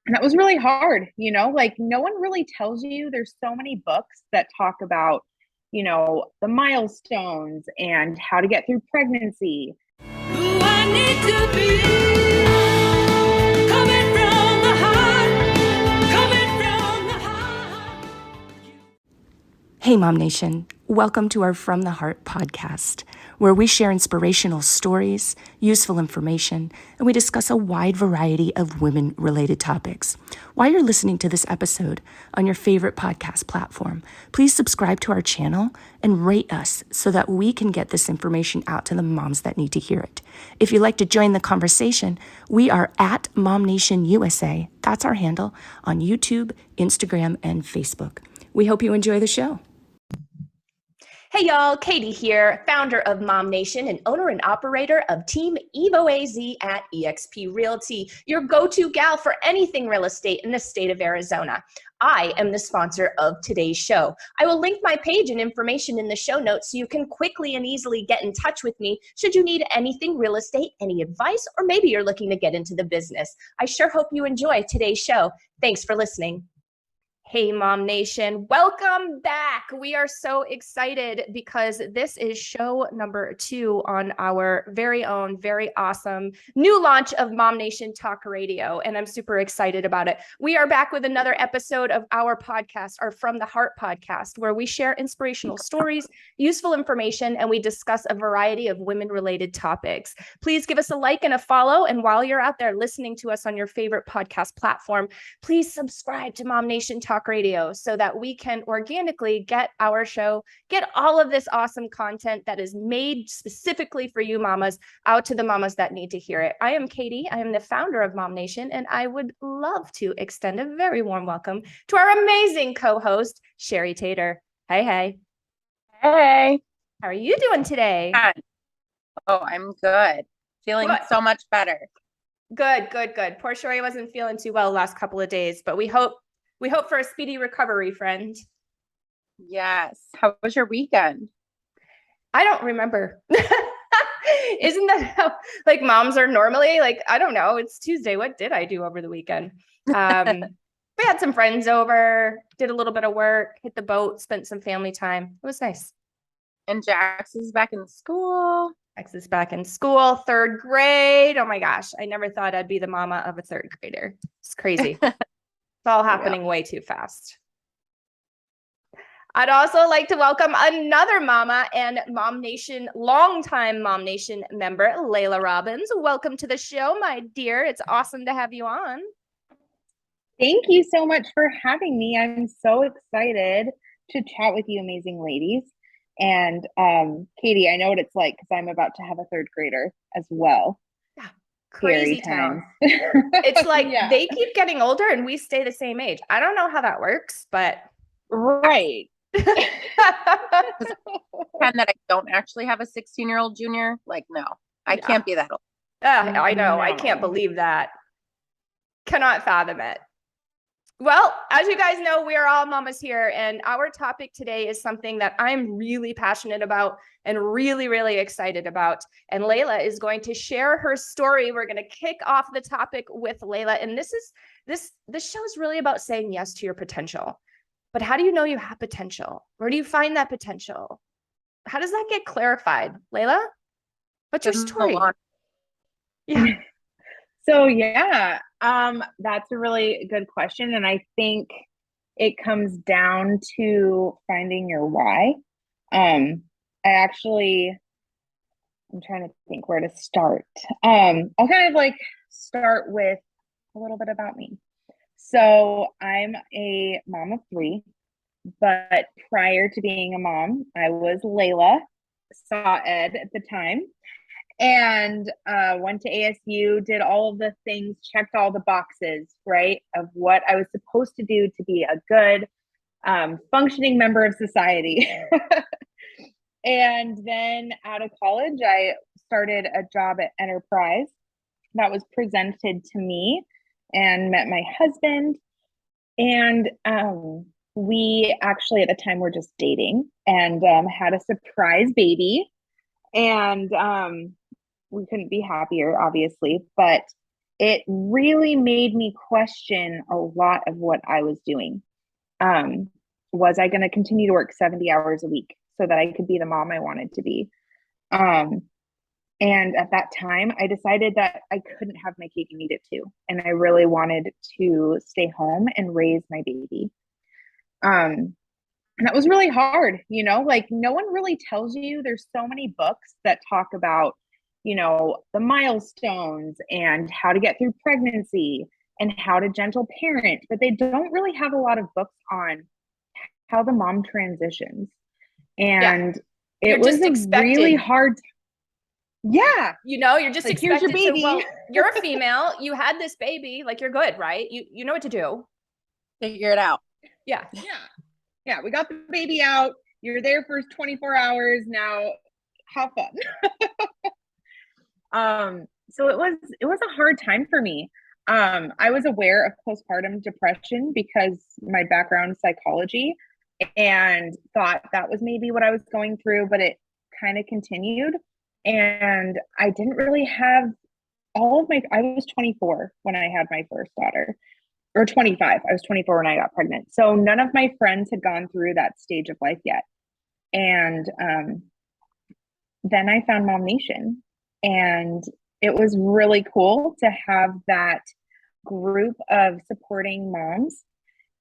And that was really hard, like no one really tells you. There's so many books that talk about, the milestones and how to get through pregnancy. Who I need to be, coming from the heart. Hey, MOMnation. Welcome to our From the Heart podcast, where we share inspirational stories, useful information, and we discuss a wide variety of women-related topics. While you're listening to this episode on your favorite podcast platform, please subscribe to our channel and rate us so that we can get this information out to the moms that need to hear it. If you'd like to join the conversation, we are at MOMnation USA. That's our handle on YouTube, Instagram, and Facebook. We hope you enjoy the show. Hey y'all, Katie here, founder of MOMnation and owner and operator of Team EvoAZ at eXp Realty, your go-to gal for anything real estate in the state of Arizona. I am the sponsor of today's show. I will link my page and information in the show notes so you can quickly and easily get in touch with me should you need anything real estate, any advice, or maybe you're looking to get into the business. I sure hope you enjoy today's show. Thanks for listening. Hey, MOMnation, welcome back. We are so excited because this is show number 2 on our very own, very awesome new launch of MOMnation Talk Radio, and I'm super excited about it. We are back with another episode of our podcast, our From the Heart podcast, where we share inspirational stories, useful information, and we discuss a variety of women-related topics. Please give us a like and a follow, and while you're out there listening to us on your favorite podcast platform, please subscribe to MOMnation Talk Radio so that we can organically get our show, get all of this awesome content that is made specifically for you mamas out to the mamas that need to hear it. I am Katie. I am the founder of MOMnation, and I would love to extend a very warm welcome to our amazing co-host, Cheri Tater. Hey, hey. Hey. How are you doing today? Oh, I'm good. Feeling so much better. Good. Poor Cheri wasn't feeling too well the last couple of days, but we hope for a speedy recovery, friend. Yes. How was your weekend? I don't remember. Isn't that how like moms are normally? Like, I don't know. It's Tuesday. What did I do over the weekend? We had some friends over, did a little bit of work, hit the boat, spent some family time. It was nice. And Jax is back in school. Jax is back in school, 3rd grade. Oh my gosh. I never thought I'd be the mama of a 3rd grader. It's crazy. It's all happening way too fast. I'd also like to welcome another mama and MOMnation, longtime MOMnation member, Leila Robbins. Welcome to the show, my dear. It's awesome to have you on. Thank you so much for having me. I'm so excited to chat with you amazing ladies. And Katie, I know what it's like because I'm about to have a 3rd grader as well. Yeah, crazy times. It's like they keep getting older and we stay the same age. I don't know how that works, but right. And that I don't actually have a 16-year-old junior. Like, no, I can't be that old. I know. No. I can't believe that. Cannot fathom it. Well, as you guys know, we are all mamas here, and our topic today is something that I'm really passionate about and really, really excited about. And Leila is going to share her story. We're going to kick off the topic with Leila, and this show is really about saying yes to your potential. But how do you know you have potential? Where do you find that potential? How does that get clarified? Leila, what's your story? Yeah. So that's a really good question. And I think it comes down to finding your why. I'm trying to think where to start. I'll kind of like start with a little bit about me. So I'm a mom of 3, but prior to being a mom, I was Leila, saw Ed at the time, and went to ASU, did all of the things, checked all the boxes, right, of what I was supposed to do to be a good functioning member of society. And then out of college, I started a job at Enterprise that was presented to me and met my husband. And we actually at the time were just dating and had a surprise baby. And we couldn't be happier, obviously. But it really made me question a lot of what I was doing. Was I going to continue to work 70 hours a week so that I could be the mom I wanted to be? And at that time, I decided that I couldn't have my cake and eat it too. And I really wanted to stay home and raise my baby. And that was really hard, you know, like no one really tells you. There's so many books that talk about, you know, the milestones and how to get through pregnancy and how to gentle parent, but they don't really have a lot of books on how the mom transitions. And it was a really hard. Yeah. You know, you're just like, here's expected your baby. to, well, you're a female, you had this baby, like you're good, right? You know what to do. Figure it out. Yeah. Yeah. We got the baby out. You're there for 24 hours. Now have fun. So it was a hard time for me. I was aware of postpartum depression because my background is psychology, and thought that was maybe what I was going through, but it kind of continued. And I didn't really have I was 24 when I had my first daughter, or 25. I was 24 when I got pregnant. So none of my friends had gone through that stage of life yet. And then I found MOMnation, and it was really cool to have that group of supporting moms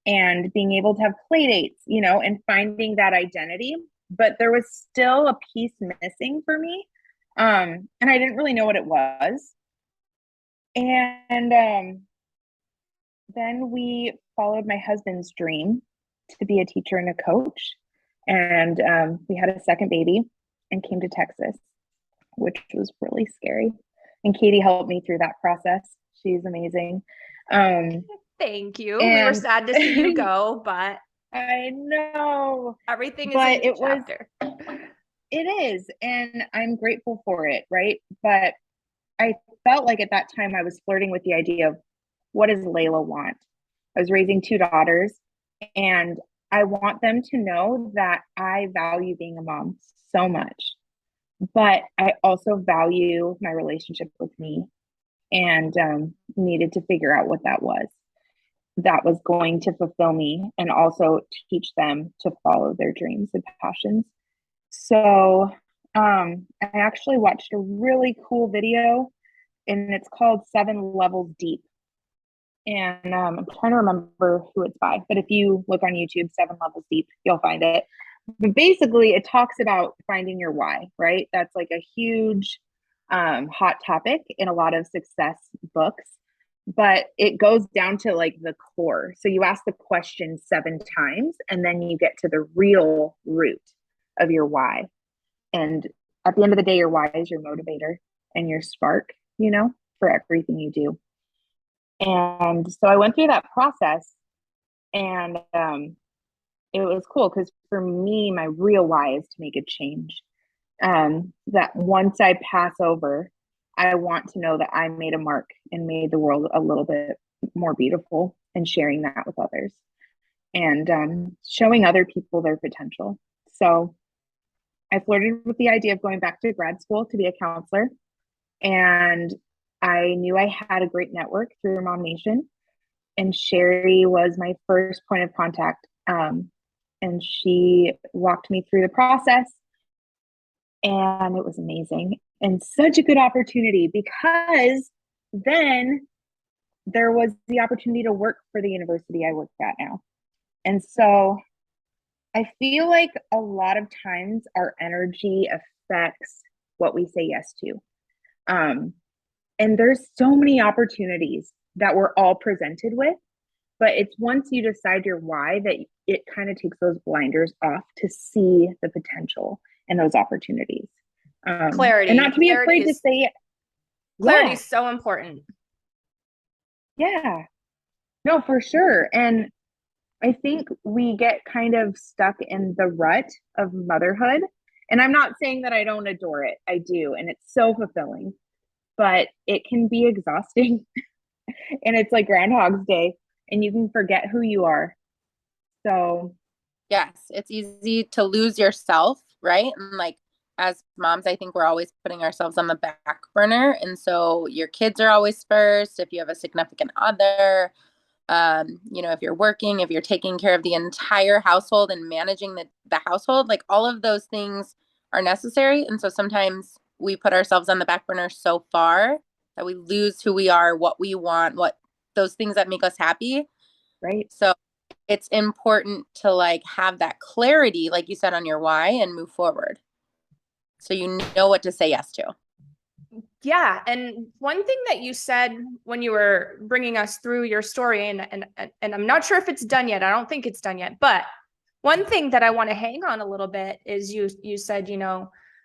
and being able to have play dates, you know, and finding that identity. But there was still a piece missing for me. And I didn't really know what it was. And then we followed my husband's dream to be a teacher and a coach. And we had a second baby and came to Texas, which was really scary. And Katie helped me through that process. She's amazing. Thank you. We were sad to see you go, but I know everything is in the chapter. It is, and I'm grateful for it, right? But I felt like at that time I was flirting with the idea of, what does Leila want? I was raising two daughters, and I want them to know that I value being a mom so much, but I also value my relationship with me, and needed to figure out what that was going to fulfill me and also teach them to follow their dreams and passions. So I actually watched a really cool video, and it's called 7 Levels Deep. And I'm trying to remember who it's by, but if you look on YouTube, 7 Levels Deep, you'll find it. But basically, it talks about finding your why, right? That's like a huge hot topic in a lot of success books, but it goes down to like the core. So you ask the question 7 times, and then you get to the real root of your why. And at the end of the day, your why is your motivator and your spark, you know, for everything you do. And so I went through that process, and it was cool because for me, my real why is to make a change. That once I pass over, I want to know that I made a mark and made the world a little bit more beautiful, and sharing that with others, and showing other people their potential. So I flirted with the idea of going back to grad school to be a counselor, and I knew I had a great network through MOMnation, and Cheri was my first point of contact. And she walked me through the process, and it was amazing and such a good opportunity, because then there was the opportunity to work for the university I work at now. And so I feel like a lot of times our energy affects what we say yes to. And there's so many opportunities that we're all presented with, but it's once you decide your why that it kind of takes those blinders off to see the potential and those opportunities. Clarity. And not to be afraid to say it. Clarity is so important. Yeah. No, for sure. And I think we get kind of stuck in the rut of motherhood. And I'm not saying that I don't adore it. I do. And it's so fulfilling, but it can be exhausting. And it's like Groundhog's Day, and you can forget who you are. So yes, it's easy to lose yourself, right? And like, as moms, I think we're always putting ourselves on the back burner. And so your kids are always first. If you have a significant other, if you're working, if you're taking care of the entire household and managing the household, like all of those things are necessary. And so sometimes we put ourselves on the back burner so far that we lose who we are, what we want, what those things that make us happy. Right. So it's important to like have that clarity, like you said, on your why and move forward. So you know what to say yes to. Yeah. And one thing that you said when you were bringing us through your story, and I'm not sure if it's done yet. I don't think it's done yet. But one thing that I want to hang on a little bit is you said,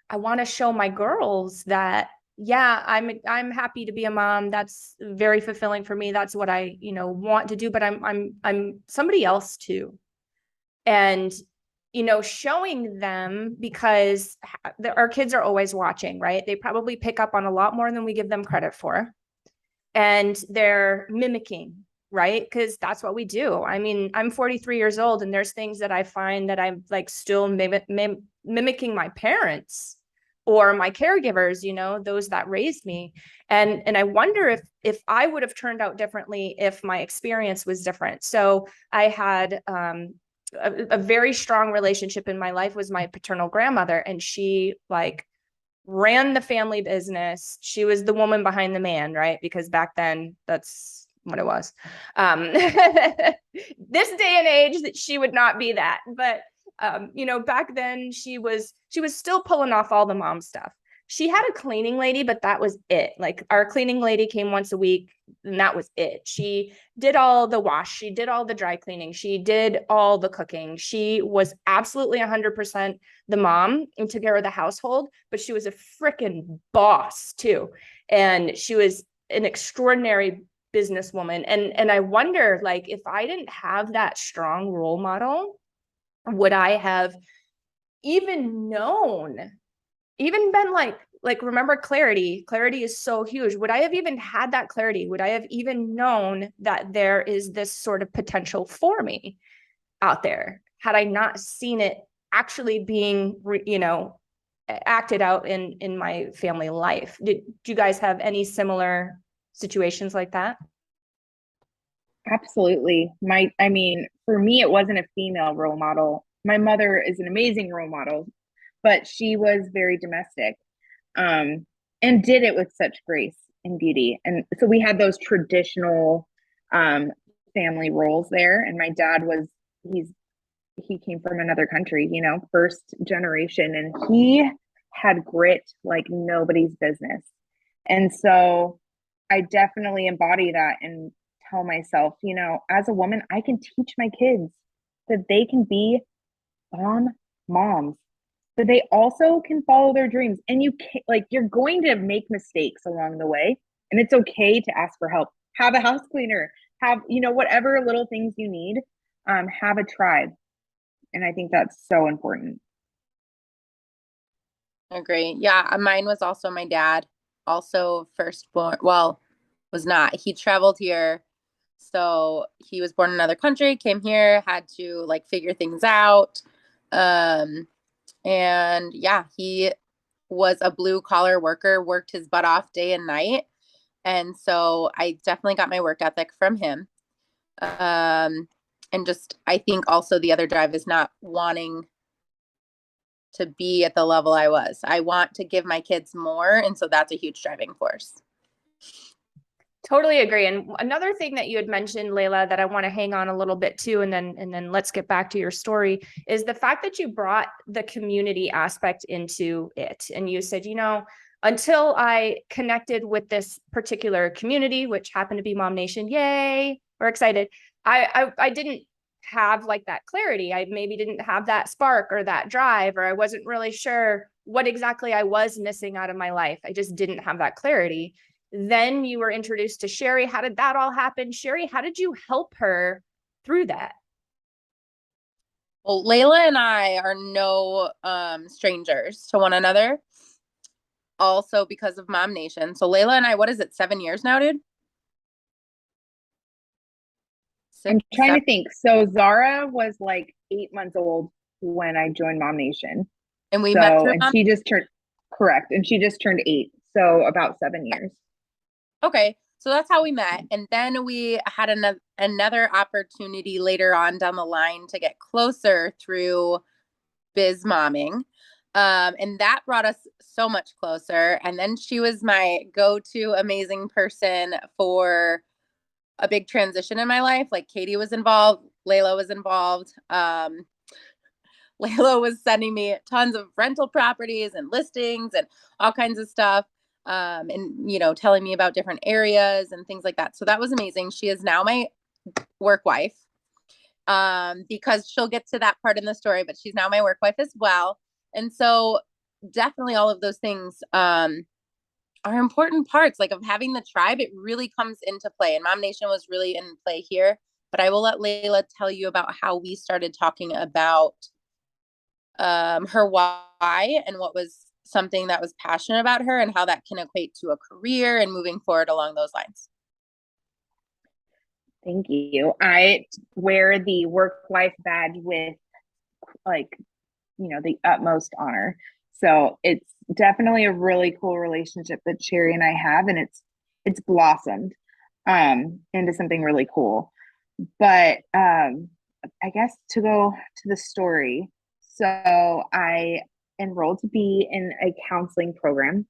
I want to show my girls that, yeah, I'm happy to be a mom. That's very fulfilling for me. That's what I, want to do, but I'm somebody else too. And showing them, because our kids are always watching, right? They probably pick up on a lot more than we give them credit for. And they're mimicking, right? Because that's what we do. I mean, I'm 43 years old, and there's things that I find that I'm like still mimicking my parents or my caregivers, those that raised me. And I wonder if I would have turned out differently if my experience was different. So I had a very strong relationship in my life was my paternal grandmother, and she like ran the family business. She was the woman behind the man, right? Because back then that's what it was. This day and age that she would not be that, but back then she was still pulling off all the mom stuff. She had a cleaning lady, but that was it. Like our cleaning lady came once a week, and that was it. She did all the wash. She did all the dry cleaning. She did all the cooking. She was absolutely 100% the mom and took care of the household, but she was a freaking boss too. And she was an extraordinary businesswoman. And I wonder, like, if I didn't have that strong role model, would I have even known, even been like remember clarity is so huge. Would I have even had that clarity? Would I have even known that there is this sort of potential for me out there had I not seen it actually being acted out in my family life? Do you guys have any similar situations like that? Absolutely. I mean, for me, it wasn't a female role model. My mother is an amazing role model, but she was very domestic, and did it with such grace and beauty. And so we had those traditional um, family roles there. And my dad he came from another country, first generation, and he had grit like nobody's business. And so I definitely embody that and tell myself, as a woman, I can teach my kids that they can be bomb moms, that they also can follow their dreams. And you can, like, you're going to make mistakes along the way, and it's okay to ask for help. Have a house cleaner, have, whatever little things you need, have a tribe. And I think that's so important. Agree. Yeah, mine was also my dad, also firstborn. Well, was not. He traveled here. So he was born in another country, came here, had to like figure things out. And yeah, he was a blue collar worker, worked his butt off day and night. And so I definitely got my work ethic from him. And just, I think also the other drive is not wanting to be at the level I was. I want to give my kids more. And so that's a huge driving force. Totally agree. And another thing that you had mentioned, Leila, that I want to hang on a little bit to, and then let's get back to your story, is the fact that you brought the community aspect into it. And you said, until I connected with this particular community, which happened to be MOMnation, yay, we're excited. I didn't have like that clarity. I maybe didn't have that spark or that drive, or I wasn't really sure what exactly I was missing out of my life. I just didn't have that clarity. Then you were introduced to Cheri. How did that all happen? Cheri, how did you help her through that? Well, Leila and I are no strangers to one another. Also because of MOMnation. So Leila and I, what is it, 7 years now, dude? I'm trying to think. So Zara was like 8 months old when I joined MOMnation. And we met So, through and mom. she just turned, correct. And she just turned 8. So about 7 years. Okay. So that's how we met. And then we had another opportunity later on down the line to get closer through biz momming. And that brought us so much closer. And then she was my go-to amazing person for a big transition in my life. Like Katie was involved, Leila was involved. Leila was sending me tons of rental properties and listings and all kinds of stuff. And, you know, telling me about different areas and things like that. So that was amazing. She is now my work wife, because she'll get to that part in the story, but she's now my work wife as well. And so definitely all of those things, are important parts like of having the tribe. It really comes into play, and MOMnation was really in play here, but I will let Leila tell you about how we started talking about her why and what was something that was passionate about her and how that can equate to a career and moving forward along those lines. Thank you. I wear the work-life badge with like, the utmost honor. So it's definitely a really cool relationship that Cheri and I have, and it's blossomed into something really cool. But I guess to go to the story, so I enrolled to be in a counseling program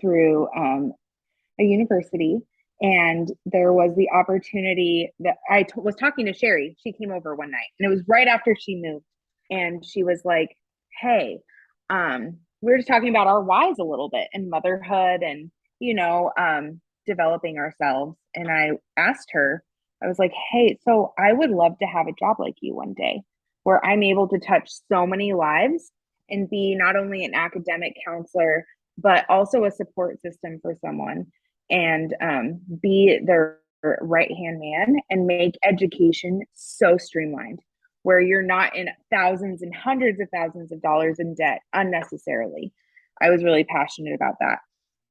through a university. And there was the opportunity that I was talking to Cheri. She came over one night, and it was right after she moved. And she was like, hey, we were just talking about our whys a little bit and motherhood and, developing ourselves. And I asked her, I was like, hey, so I would love to have a job like you one day where I'm able to touch so many lives and be not only an academic counselor, but also a support system for someone, and be their right hand man and make education so streamlined where you're not in thousands and hundreds of thousands of dollars in debt unnecessarily. I was really passionate about that.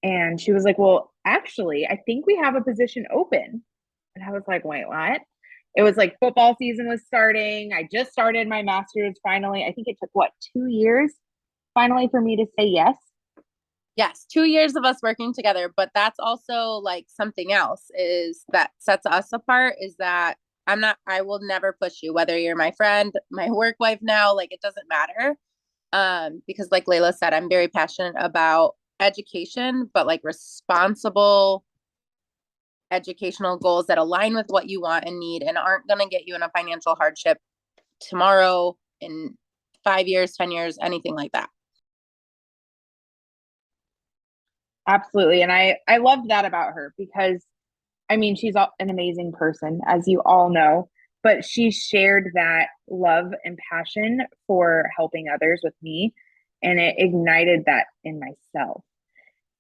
And she was like, well, actually, I think we have a position open. And I was like, wait, what? It was like football season was starting. I just started my master's finally. I think it took 2 years finally for me to say yes. Yes, 2 years of us working together, but that's also like something else is that sets us apart is that I will never push you, whether you're my friend, my work wife now, like it doesn't matter. Because like Leila said, I'm very passionate about education, but like responsible educational goals that align with what you want and need and aren't going to get you in a financial hardship tomorrow, in 5 years, 10 years, anything like that. Absolutely. And I loved that about her because, I mean, she's an amazing person, as you all know, but she shared that love and passion for helping others with me, and it ignited that in myself.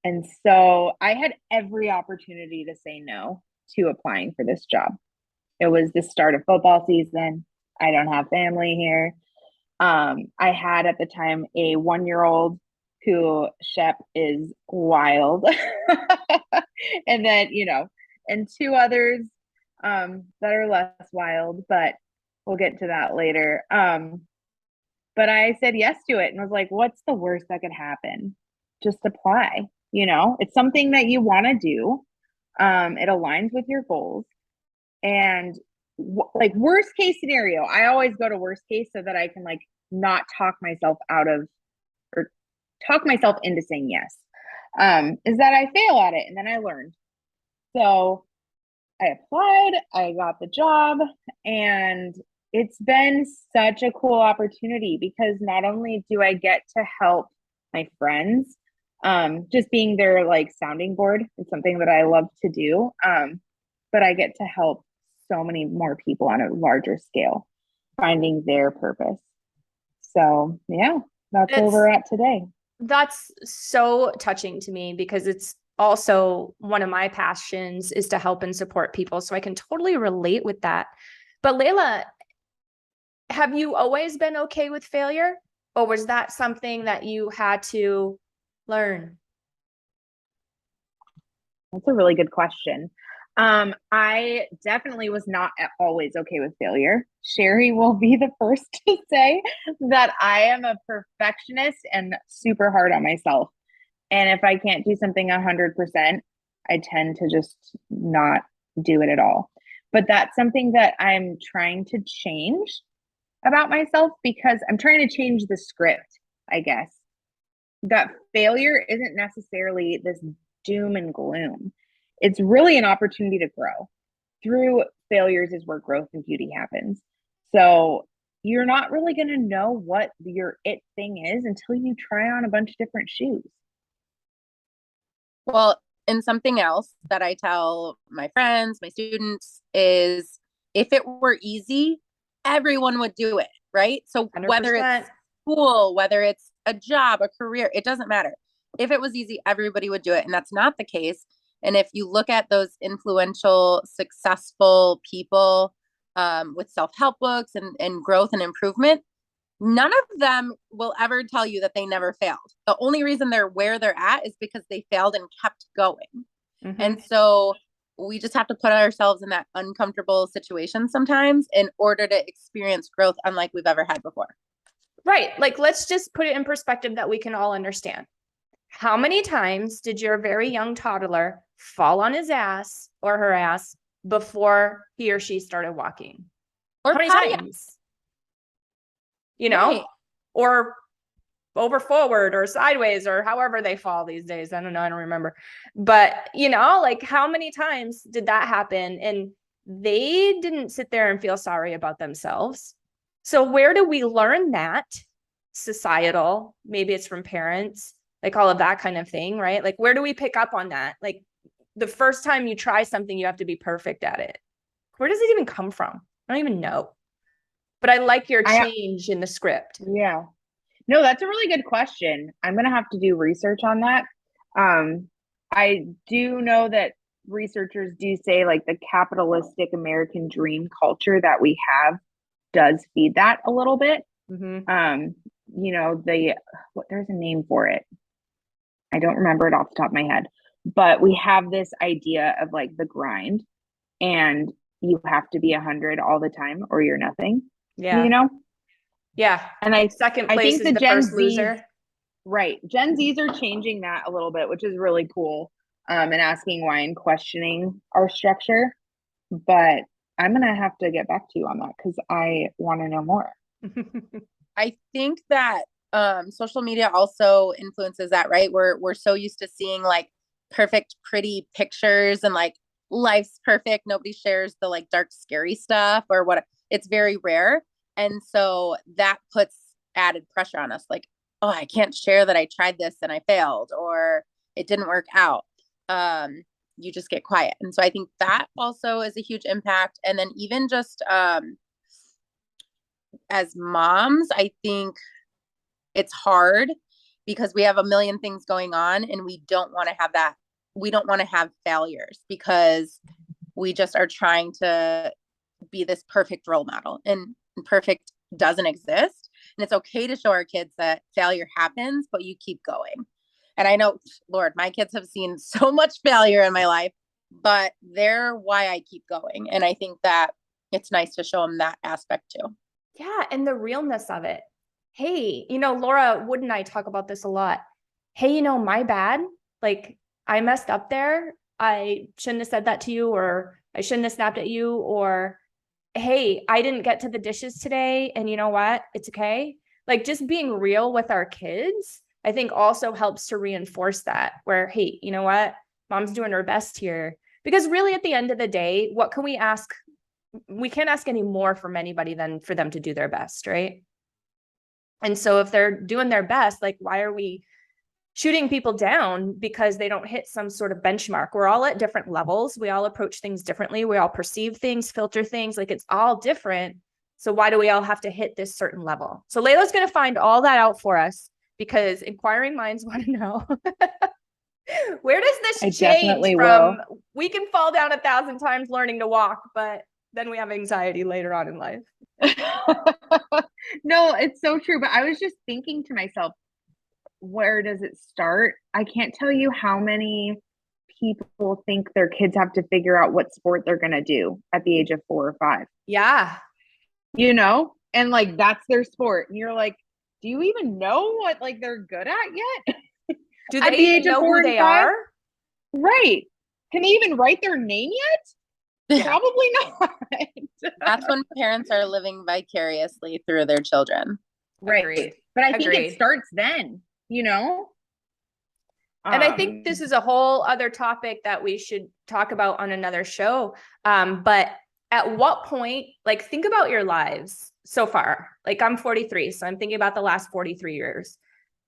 And so I had every opportunity to say no to applying for this job. It was the start of football season. I don't have family here. I had at the time a 1-year-old who Shep is wild. And then, and 2 others that are less wild, but we'll get to that later. But I said yes to it and was like, what's the worst that could happen? Just apply. It's something that you want to do. It aligns with your goals. And like worst case scenario, I always go to worst case so that I can like not talk myself out of or talk myself into saying yes. Is that I fail at it and then I learned. So I applied, I got the job, and it's been such a cool opportunity because not only do I get to help my friends, just being their like sounding board is something that I love to do. But I get to help so many more people on a larger scale finding their purpose. So yeah, that's where we're at today. That's so touching to me because it's also one of my passions is to help and support people. So I can totally relate with that. But Leila, have you always been okay with failure? Or was that something that you had to learn? That's a really good question. I definitely was not always okay with failure. Cheri will be the first to say that I am a perfectionist and super hard on myself. And if I can't do something 100%, I tend to just not do it at all. But that's something that I'm trying to change about myself because I'm trying to change the script, I guess. That failure isn't necessarily this doom and gloom. It's really an opportunity to grow. Through failures is where growth and beauty happens. So you're not really going to know what your it thing is until you try on a bunch of different shoes. Well, and something else that I tell my friends, my students is if it were easy, everyone would do it, right? So 100%. whether it's school, whether it's a job, a career, it doesn't matter. If it was easy, everybody would do it. And that's not the case. And if you look at those influential, successful people with self-help books and growth and improvement, none of them will ever tell you that they never failed. The only reason they're where they're at is because they failed and kept going. Mm-hmm. And so we just have to put ourselves in that uncomfortable situation sometimes in order to experience growth unlike we've ever had before. Right. Like, let's just put it in perspective that we can all understand. How many times did your very young toddler fall on his ass or her ass before he or she started walking? Or how many times? You know, right. Or over forward or sideways or however they fall these days. I don't know. I don't remember. But, you know, like how many times did that happen? And they didn't sit there and feel sorry about themselves. So where do we learn that? Societal, maybe it's from parents, like all of that kind of thing, right? Like, where do we pick up on that? Like the first time you try something, you have to be perfect at it. Where does it even come from? I don't even know. But I like your change in the script. Yeah. No, that's a really good question. I'm going to have to do research on that. I do know that researchers do say like the capitalistic American dream culture that we have does feed that a little bit. Mm-hmm. You know, there's a name for it. I don't remember it off the top of my head, but we have this idea of like the grind and you have to be 100 all the time or you're nothing. Yeah. You know? Yeah. And second place is the first loser. Right. Gen Zs are changing that a little bit, which is really cool. And asking why and questioning our structure. But I'm going to have to get back to you on that because I want to know more. I think that social media also influences that, right? We're so used to seeing like perfect, pretty pictures and like life's perfect. Nobody shares the like dark, scary stuff or what. It's very rare. And so that puts added pressure on us. Like, oh, I can't share that I tried this and I failed or it didn't work out. You just get quiet. And so I think that also is a huge impact. And then even just as moms, I think it's hard because we have a million things going on and we don't want to have that. We don't want to have failures because we just are trying to be this perfect role model and perfect doesn't exist. And it's okay to show our kids that failure happens, but you keep going. And I know, Lord, my kids have seen so much failure in my life, but they're why I keep going. And I think that it's nice to show them that aspect too. Yeah. And the realness of it. Hey, you know, Laura Wood and I talk about this a lot. Hey, you know, my bad. Like I messed up there. I shouldn't have said that to you, or I shouldn't have snapped at you, or hey, I didn't get to the dishes today. And you know what? It's okay. Like just being real with our kids, I think also helps to reinforce that where, hey, you know what? Mom's doing her best here. Because really at the end of the day, what can we ask? We can't ask any more from anybody than for them to do their best, right? And so if they're doing their best, like why are we shooting people down because they don't hit some sort of benchmark? We're all at different levels. We all approach things differently. We all perceive things, filter things, like it's all different. So why do we all have to hit this certain level? So Leila's going to find all that out for us because inquiring minds want to know. Where does this change from? We can fall down 1,000 times learning to walk, but then we have anxiety later on in life. No, it's so true. But I was just thinking to myself, where does it start? I can't tell you how many people think their kids have to figure out what sport they're going to do at the age of 4 or 5. Yeah. You know? And like, that's their sport. And you're like, do you even know what like they're good at yet? Do At they the even age of know 4 who and they 5? are? Right. Can they even write their name yet? Yeah. Probably not. That's when parents are living vicariously through their children. Right. Agreed. But I think Agreed. it starts then, you know? And I think this is a whole other topic that we should talk about on another show. But at what point, like, think about your lives so far. Like, I'm 43, so I'm thinking about the last 43 years.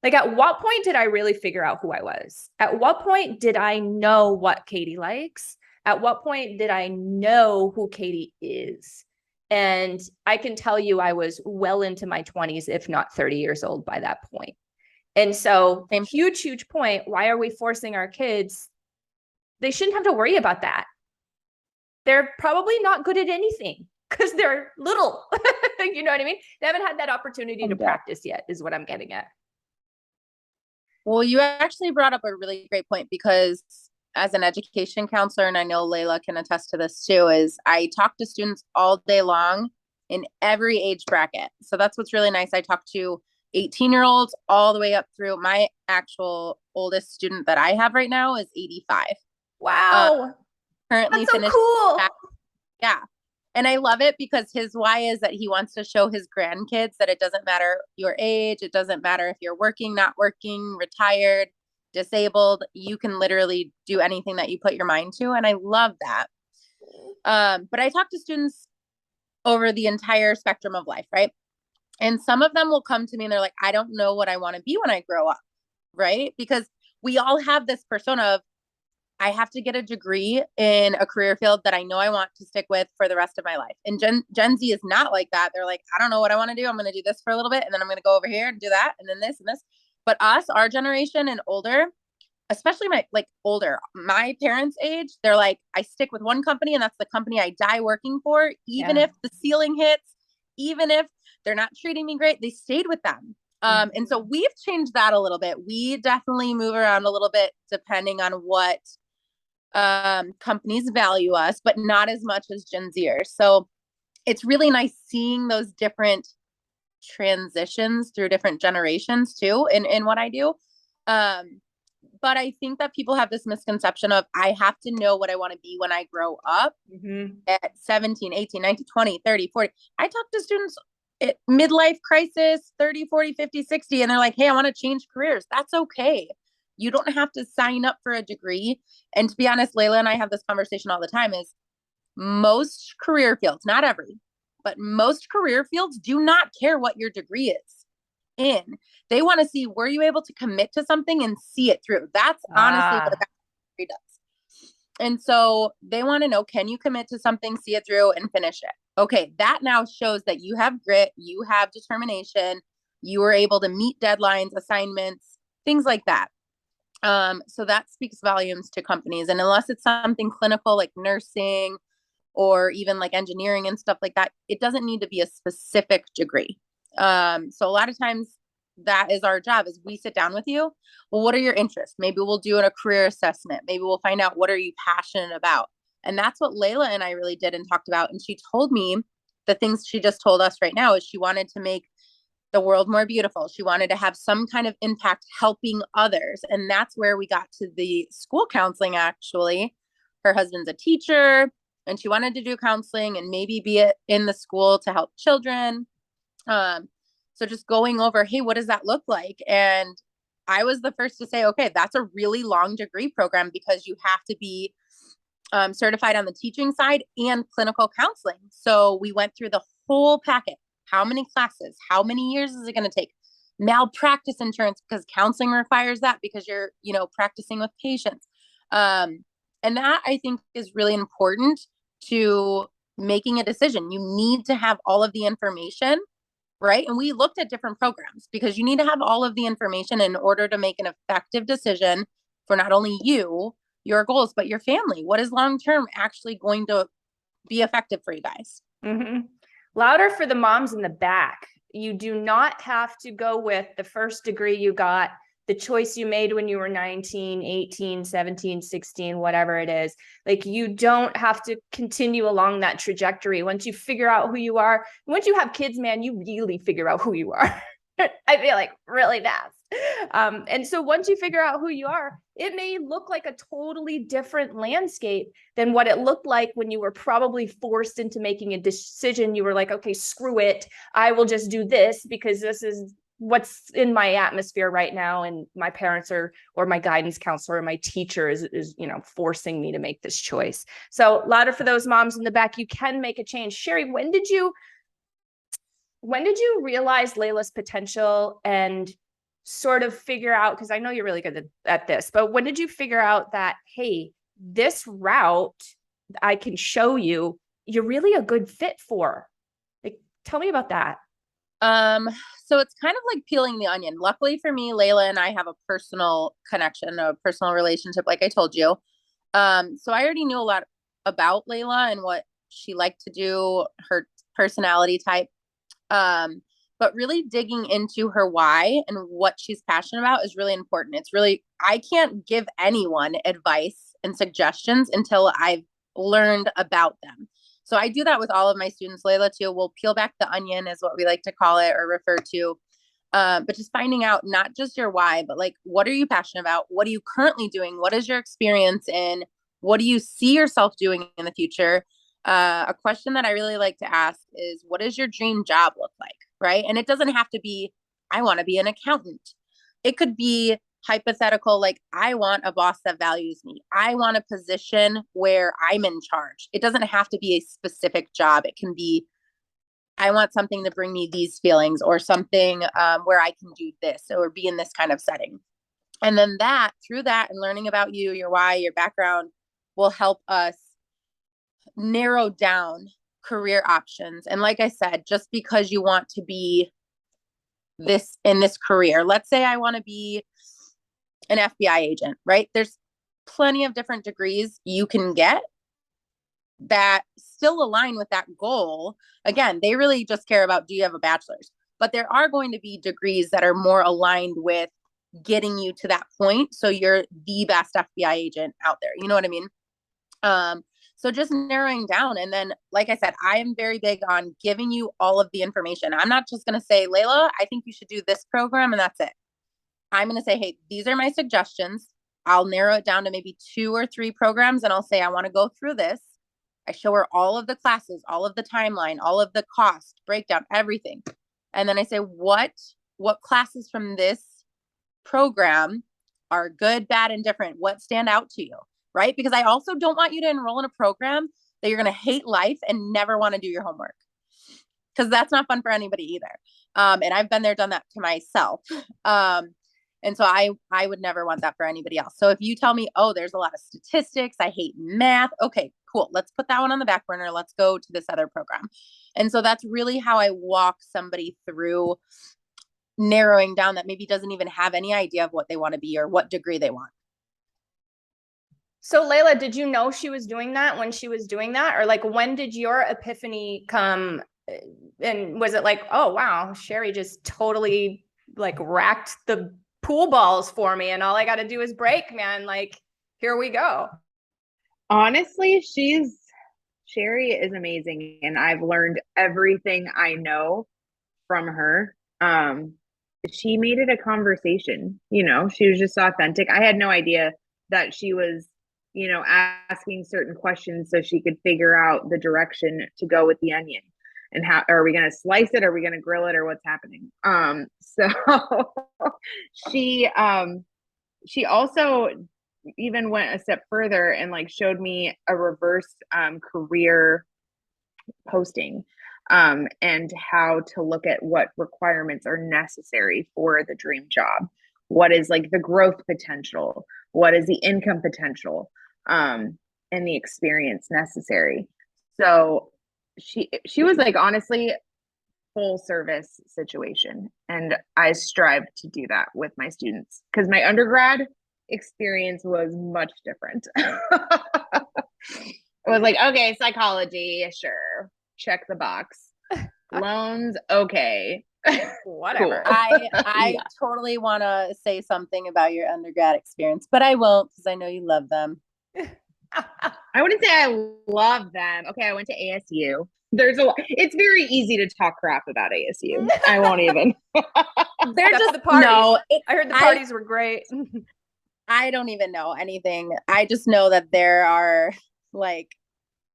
Like, at what point did I really figure out who I was? At what point did I know what Katie likes? At what point did I know who Katie is? And I can tell you I was well into my 20s, if not 30 years old by that point. And so, huge point. Why are we forcing our kids? They shouldn't have to worry about that. They're probably not good at anything because they're little. You know what I mean? They haven't had that opportunity to practice yet, is what I'm getting at. Well, you actually brought up a really great point, because as an education counselor, and I know Leila can attest to this too, is I talk to students all day long in every age bracket. So that's what's really nice. I talk to 18-year-olds all the way up through. My actual oldest student that I have right now is 85. Wow. Currently That's so finished. cool. Yeah. And I love it because his why is that he wants to show his grandkids that it doesn't matter your age. It doesn't matter if you're working, not working, retired, disabled. You can literally do anything that you put your mind to. And I love that. But I talk to students over the entire spectrum of life, right? And some of them will come to me and they're like, I don't know what I want to be when I grow up, right? Because we all have this persona of, I have to get a degree in a career field that I know I want to stick with for the rest of my life. And Gen Z is not like that. They're like, I don't know what I want to do. I'm going to do this for a little bit, and then I'm going to go over here and do that, and then this and this. But us, our generation and older, especially my parents' age, they're like, I stick with one company, and that's the company I die working for. Even if the ceiling hits, even if they're not treating me great, they stayed with them. And so we've changed that a little bit. We definitely move around a little bit depending on what companies value us, but not as much as Gen Zers. So it's really nice seeing those different transitions through different generations too in what I do. But I think that people have this misconception of, I have to know what I want to be when I grow up at 17, 18, 19, 20, 30, 40. I talk to students at midlife crisis, 30, 40, 50, 60, and they're like, hey, I want to change careers. That's okay. You don't have to sign up for a degree. And to be honest, Leila and I have this conversation all the time, is most career fields, not every, but most career fields do not care what your degree is in. They want to see, were you able to commit to something and see it through? That's honestly what a bachelor's degree does. And so they want to know, can you commit to something, see it through, and finish it? Okay, that now shows that you have grit, you have determination, you were able to meet deadlines, assignments, things like that. So that speaks volumes to companies. And unless it's something clinical like nursing or even like engineering and stuff like that, it doesn't need to be a specific degree. So a lot of times that is our job, is we sit down with you. Well, what are your interests? Maybe we'll do a career assessment. Maybe we'll find out, what are you passionate about? And that's what Leila and I really did and talked about. And she told me the things she just told us right now, is she wanted to make the world more beautiful. She wanted to have some kind of impact helping others. And that's where we got to the school counseling, actually. Her husband's a teacher, and she wanted to do counseling and maybe be in the school to help children. So just going over, hey, what does that look like? And I was the first to say, okay, that's a really long degree program, because you have to be certified on the teaching side and clinical counseling. So we went through the whole packet. How many classes? How many years is it going to take? Malpractice insurance, because counseling requires that, because you're, practicing with patients. And that, I think, is really important to making a decision. You need to have all of the information, right? And we looked at different programs, because you need to have all of the information in order to make an effective decision for not only you, your goals, but your family. What is long-term actually going to be effective for you guys? Mm-hmm. Louder for the moms in the back. You do not have to go with the first degree you got the choice you made when you were 19, 18, 17, 16, whatever it is. Like, you don't have to continue along that trajectory. Once you figure out who you are, once you have kids, man, you really figure out who you are. I feel like really fast. And so once you figure out who you are, it may look like a totally different landscape than what it looked like when you were probably forced into making a decision. You were like, okay, screw it. I will just do this because this is what's in my atmosphere right now. And my parents or my guidance counselor or my teacher is, you know, forcing me to make this choice. So louder for those moms in the back, you can make a change. Cheri, when did you realize Leila's potential and sort of figure out, because I know you're really good at this, but when did you figure out that, hey, this route I can show you, you're really a good fit for? Like, tell me about that. So it's kind of like peeling the onion. Luckily for me, Leila and I have a personal connection, a personal relationship, like I told you. So I already knew a lot about Leila and what she liked to do, her personality type. But really digging into her why and what she's passionate about is really important. It's really, I can't give anyone advice and suggestions until I've learned about them. So I do that with all of my students. Leila too. We'll peel back the onion is what we like to call it or refer to. But just finding out not just your why, but like, what are you passionate about? What are you currently doing? What is your experience in? What do you see yourself doing in the future? A question that I really like to ask is, what does your dream job look like? Right. And it doesn't have to be, I want to be an accountant. It could be hypothetical, like, I want a boss that values me. I want a position where I'm in charge. It doesn't have to be a specific job. It can be, I want something to bring me these feelings, or something where I can do this or be in this kind of setting. And then that, through that and learning about you, your why, your background, will help us narrow down career options. And like I said, just because you want to be this in this career, let's say I want to be an FBI agent, right? There's plenty of different degrees you can get that still align with that goal. Again, they really just care about, do you have a bachelor's? But there are going to be degrees that are more aligned with getting you to that point. So you're the best FBI agent out there. You know what I mean? So just narrowing down. And then, like I said, I am very big on giving you all of the information. I'm not just going to say, Leila, I think you should do this program, and that's it. I'm going to say, hey, these are my suggestions. I'll narrow it down to maybe 2 or 3 programs. And I'll say, I want to go through this. I show her all of the classes, all of the timeline, all of the cost breakdown, everything. And then I say, what classes from this program are good, bad, and different? What stand out to you? Right? Because I also don't want you to enroll in a program that you're going to hate life and never want to do your homework, because that's not fun for anybody either. And I've been there, done that to myself. And so I would never want that for anybody else. So if you tell me, oh, there's a lot of statistics, I hate math. Okay, cool. Let's put that one on the back burner. Let's go to this other program. And so that's really how I walk somebody through narrowing down that maybe doesn't even have any idea of what they want to be or what degree they want. So Leila, did you know she was doing that when she was doing that? Or like, when did your epiphany come? And was it like, oh, wow, Cheri just totally like racked the pool balls for me, and all I got to do is break, man. Like, here we go. Honestly, Cheri is amazing, and I've learned everything I know from her. She made it a conversation, you know, she was just authentic. I had no idea that she was, you know, asking certain questions so she could figure out the direction to go with the onion. And how are we going to slice it? Are we going to grill it, or what's happening? So she also even went a step further and like showed me a reverse career posting, and how to look at what requirements are necessary for the dream job. What is like the growth potential? What is the income potential? And the experience necessary. So she was like, honestly, full service situation. And I strive to do that with my students, because my undergrad experience was much different. It was like, okay, psychology, sure, check the box. Loans, okay. Whatever. Cool. I Yeah. totally want to say something about your undergrad experience, but I won't because I know you love them. I wouldn't say I love them. Okay, I went to ASU. It's very easy to talk crap about ASU. I won't even. They're Except just for the parties. no. I heard the parties were great. I don't even know anything. I just know that there are like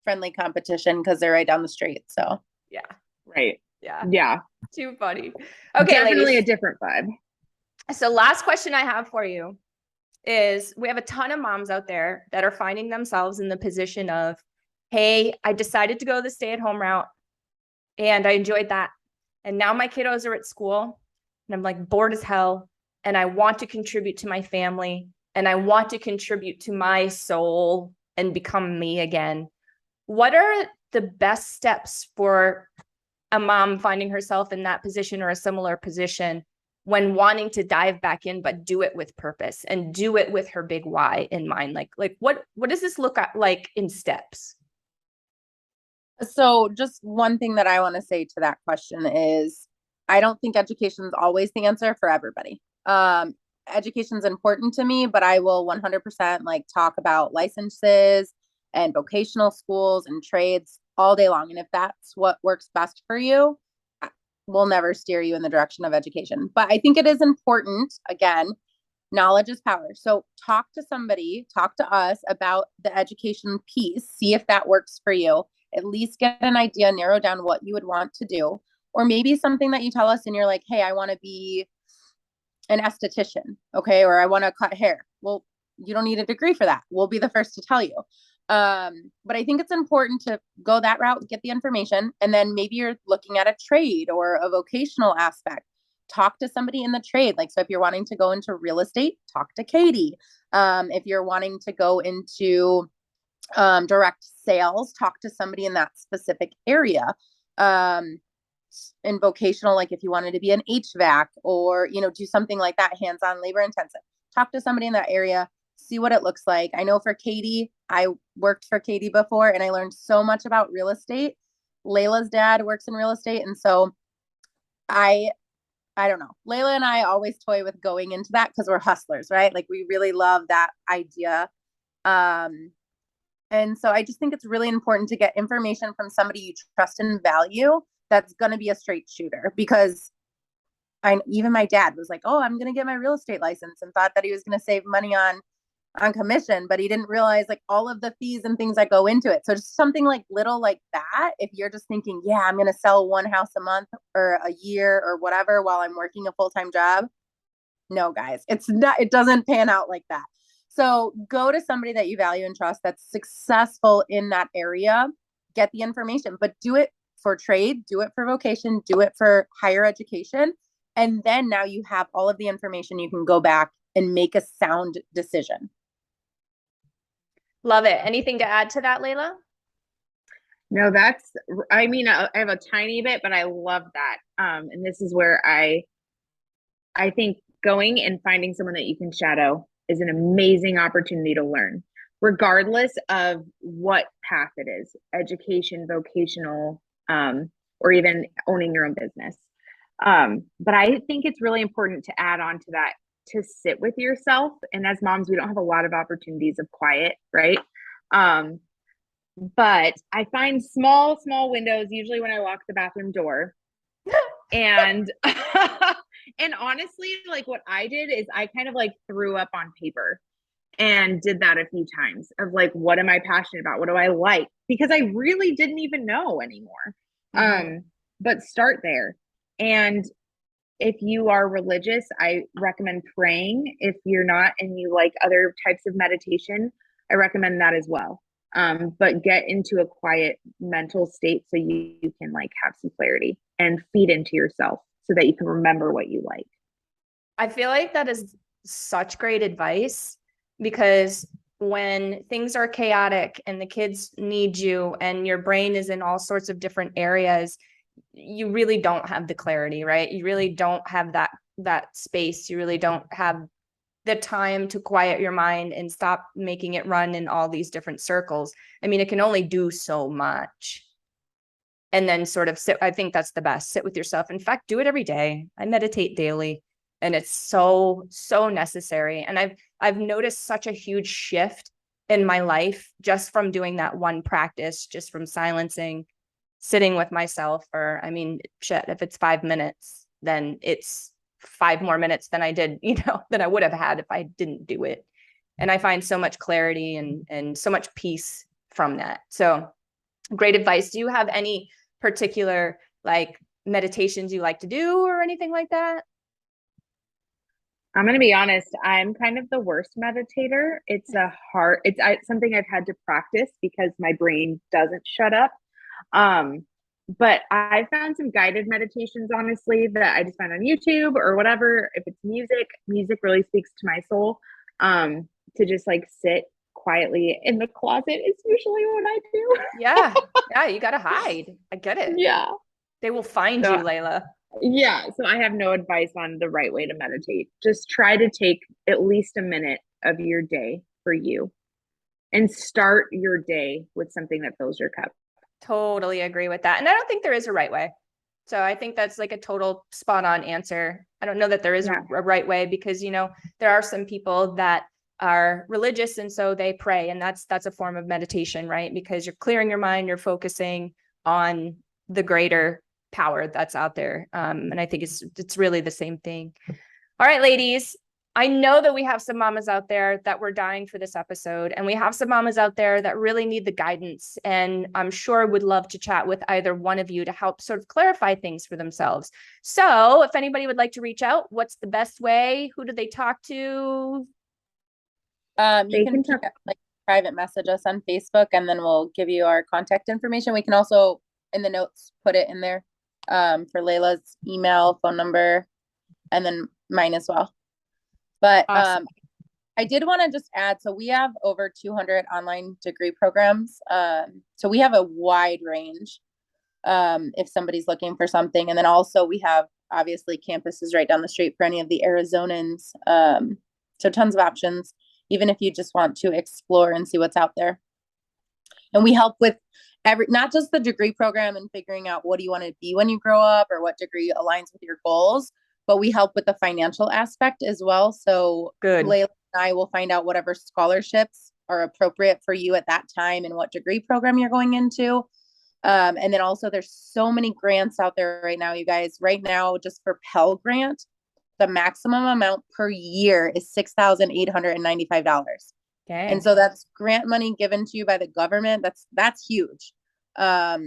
friendly competition because they're right down the street. So Yeah. Right. Yeah. Yeah. Too funny. Okay, Definitely ladies. a different vibe. So last question I have for you is, we have a ton of moms out there that are finding themselves in the position of, hey, I decided to go the stay-at-home route and I enjoyed that. And now my kiddos are at school and I'm like bored as hell. And I want to contribute to my family and I want to contribute to my soul and become me again. What are the best steps for a mom finding herself in that position or a similar position when wanting to dive back in, but do it with purpose and do it with her big why in mind? Like what does this look like in steps? So just one thing that I want to say to that question is I don't think education is always the answer for everybody. Education is important to me, but I will 100% like talk about licenses and vocational schools and trades all day long. And if that's what works best for you, we'll never steer you in the direction of education. But I think it is important, again, knowledge is power. So talk to somebody, talk to us about the education piece, see if that works for you. At least get an idea, narrow down what you would want to do. Or maybe something that you tell us and you're like, hey, I want to be an esthetician, okay? Or I want to cut hair. Well, you don't need a degree for that. We'll be the first to tell you. But I think it's important to go that route, get the information, and then maybe you're looking at a trade or a vocational aspect. Talk to somebody in the trade. Like, so if you're wanting to go into real estate, talk to Katie. If you're wanting to go into direct sales, talk to somebody in that specific area. In vocational, like if you wanted to be an HVAC or, do something like that, hands-on labor intensive, talk to somebody in that area, see what it looks like. I know for Katie, I worked for Katie before and I learned so much about real estate. Leila's dad works in real estate. And so I don't know. Leila and I always toy with going into that because we're hustlers, right? Like we really love that idea. And so I just think it's really important to get information from somebody you trust and value that's going to be a straight shooter, because even my dad was like, oh, I'm going to get my real estate license, and thought that he was going to save money on commission, but he didn't realize like all of the fees and things that go into it. So just something like little like that, if you're just thinking, yeah, I'm going to sell one house a month or a year or whatever while I'm working a full-time job. No, guys, it doesn't pan out like that. So go to somebody that you value and trust that's successful in that area, get the information, but do it for trade, do it for vocation, do it for higher education. And then now you have all of the information, you can go back and make a sound decision. Love it. Anything to add to that, Leila? No, I have a tiny bit, but I love that. And this is where I think going and finding someone that you can shadow is an amazing opportunity to learn, regardless of what path it is, education, vocational, or even owning your own business. But I think it's really important to add on to that, to sit with yourself. And as moms, we don't have a lot of opportunities of quiet, right? But I find small windows, usually when I lock the bathroom door. And and honestly, like what I did is I kind of like threw up on paper and did that a few times of like, what am I passionate about? What do I like? Because I really didn't even know anymore. But start there. And if you are religious, I recommend praying. If you're not and you like other types of meditation, I recommend that as well. But get into a quiet mental state so you can like have some clarity and feed into yourself so that you can remember what you like. I feel like that is such great advice, because when things are chaotic and the kids need you and your brain is in all sorts of different areas, you really don't have the clarity, right? You really don't have that space. You really don't have the time to quiet your mind and stop making it run in all these different circles. I mean, it can only do so much. and then sort of sit. I think that's the best. Sit with yourself. In fact, do it every day. I meditate daily, and it's so, so necessary. And I've noticed such a huge shift in my life just from doing that one practice, just from silencing, sitting with myself. Or, I mean, shit, if it's 5 minutes, then it's 5 more minutes than I did, than I would have had if I didn't do it. And I find so much clarity and so much peace from that. So great advice. Do you have any particular like meditations you like to do or anything like that? I'm going to be honest. I'm kind of the worst meditator. It's something I've had to practice because my brain doesn't shut up. But I found some guided meditations, honestly, that I just found on YouTube or whatever. If it's music really speaks to my soul. To just like sit quietly in the closet is usually what I do. Yeah. You got to hide. I get it. Yeah. They will find you, Leila. Yeah. So I have no advice on the right way to meditate. Just try to take at least a minute of your day for you and start your day with something that fills your cup. Totally agree with that. And I don't think there is a right way. So I think that's like a total spot on answer. I don't know that there is a right way because, there are some people that are religious and so they pray, and that's a form of meditation, right? Because you're clearing your mind, you're focusing on the greater power that's out there. And I think it's really the same thing. All right, ladies, I know that we have some mamas out there that were dying for this episode, and we have some mamas out there that really need the guidance, and I'm sure would love to chat with either one of you to help sort of clarify things for themselves. So if anybody would like to reach out, what's the best way? Who do they talk to? You can private message us on Facebook, and then we'll give you our contact information. We can also in the notes put it in there for Leila's email, phone number, and then mine as well. But awesome. I did want to just add, so we have over 200 online degree programs. So we have a wide range if somebody's looking for something. And then also we have obviously campuses right down the street for any of the Arizonans. So tons of options, even if you just want to explore and see what's out there. And we help with not just the degree program and figuring out what do you want to be when you grow up or what degree aligns with your goals, but we help with the financial aspect as well. So good. Leila and I will find out whatever scholarships are appropriate for you at that time and what degree program you're going into. And then also there's so many grants out there right now, you guys. Right now, just for Pell Grant, the maximum amount per year is $6,895. Okay. And so that's grant money given to you by the government. That's huge. I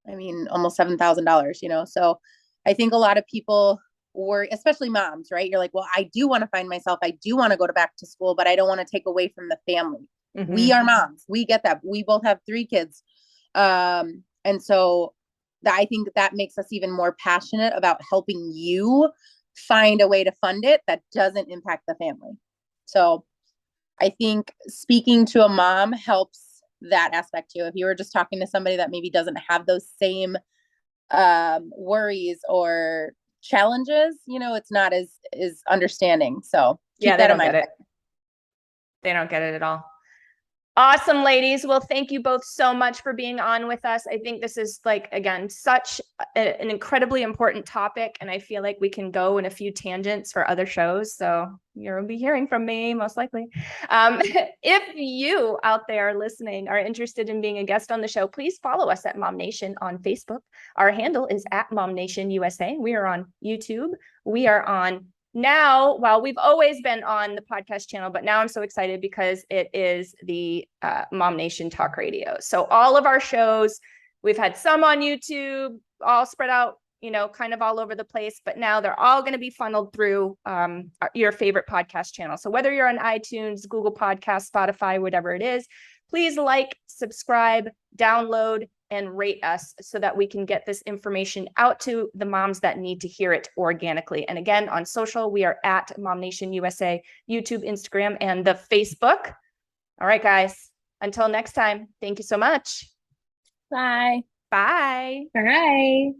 mean, almost $7,000, so I think a lot of people especially moms, right? You're like, well, I do want to find myself. I do want to go back to school, but I don't want to take away from the family. Mm-hmm. We are moms. We get that. We both have 3 kids. And so I think that makes us even more passionate about helping you find a way to fund it that doesn't impact the family. So I think speaking to a mom helps that aspect too. If you were just talking to somebody that maybe doesn't have those same worries or challenges, it's not as understanding. So keep that in mind. They don't get it at all. Awesome, ladies. Well, thank you both so much for being on with us. I think this is again, such an incredibly important topic. And I feel like we can go in a few tangents for other shows. So you'll be hearing from me most likely. If you out there listening are interested in being a guest on the show, please follow us at MOMnation on Facebook. Our handle is at MOMnation USA. We are on YouTube. We are on now, we've always been on the podcast channel, but now I'm so excited because it is the MOMnation Talk Radio. So all of our shows, we've had some on YouTube, all spread out, kind of all over the place, but now they're all going to be funneled through your favorite podcast channel. So whether you're on iTunes, Google Podcasts, Spotify, whatever it is, please subscribe, download, and rate us so that we can get this information out to the moms that need to hear it organically. And again, on social, we are at MOMnation USA, YouTube, Instagram, and the Facebook. All right, guys, until next time, thank you so much. Bye. Bye. Bye.